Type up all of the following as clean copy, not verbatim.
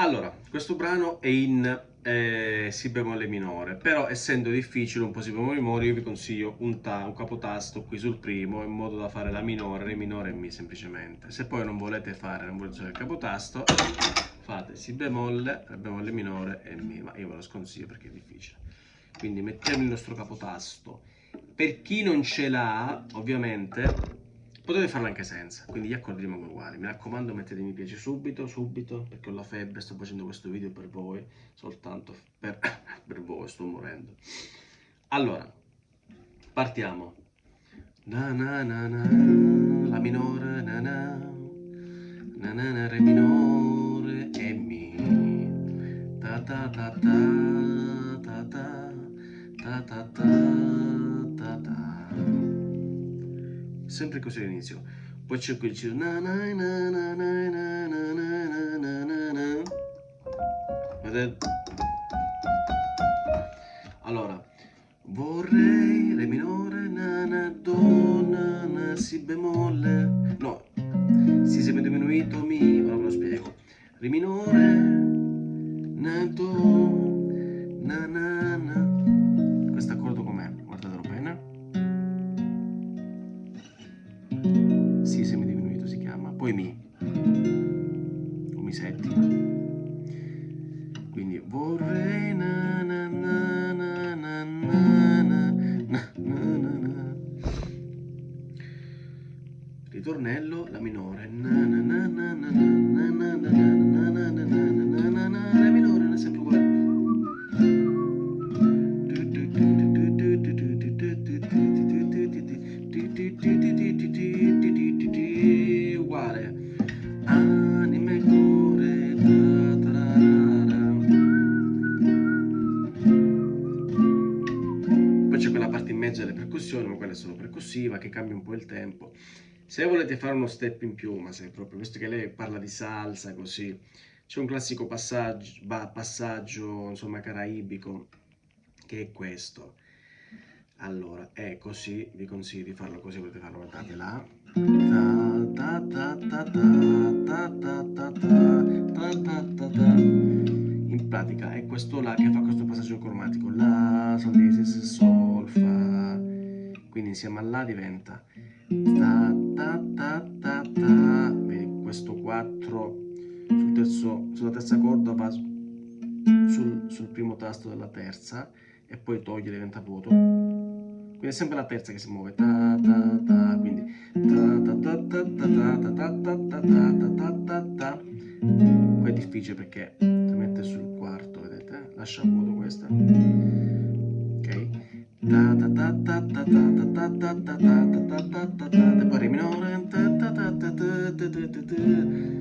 Allora, questo brano è in Si bemolle minore, però essendo difficile un po' Si bemolle minore, io vi consiglio un capotasto qui sul primo, in modo da fare la minore, Re minore e Mi semplicemente. Se poi non volete usare il capotasto, fate Si bemolle, Re bemolle minore e Mi, ma io ve lo sconsiglio perché è difficile. Quindi mettiamo il nostro capotasto. Per chi non ce l'ha, ovviamente, potete farlo anche senza, quindi gli accordi rimangono uguali. Mi raccomando, mettete mi piace subito, subito, perché ho la febbre, sto facendo questo video per voi, soltanto per, per voi, sto morendo. Allora, partiamo. Na na na na, la minore, na na, na na na, re minore e mi, ta ta ta ta, ta ta, ta ta ta, ta ta. Sempre così all'inizio. Poi c'è quel giro na na na na na na na na na na na. Vedete? Allora, vorrei re minore na na do na na si bemolle. No, si diminuito mi, ora ve lo spiego. Re minore na do na na na. Questo accordo com'è? Guardatelo bene. Si semidiminuito si chiama, poi Mi, o Mi settima. Quindi vorrei na na na na na na na na na na. Ritornello, la minore, na na na na na na na na na na na na na na, la minore non è sempre uguale. Uguale. Anime cuore, poi c'è quella parte in mezzo delle percussioni, ma quella è solo percussiva, che cambia un po' il tempo. Se volete fare uno step in più, ma se proprio, visto che lei parla di salsa così, c'è un classico passaggio, insomma, caraibico, che è questo. Allora, è così, vi consiglio di farlo così, potete farlo, guardate là. Ta ta ta ta ta ta ta ta ta ta ta ta. In pratica è questo là che fa questo passaggio cromatico, la, sol, di, si, sol, fa. Quindi insieme a la diventa ta ta ta ta ta. Vedi, questo 4 sulla terza corda va sul primo tasto della terza e poi toglie, diventa vuoto. Quindi è sempre la terza che si muove, ta ta ta, quindi ta ta ta ta ta ta ta ta ta ta ta ta ta. Poi è difficile perché si mette sul quarto, vedete? Lascia vuoto questa. Ok? Ta ta ta ta ta ta ta ta ta ta ta ta ta ta, e poi re minore, ta ta ta ta ta ta ta ta.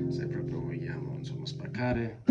Se proprio vogliamo, insomma, spaccare.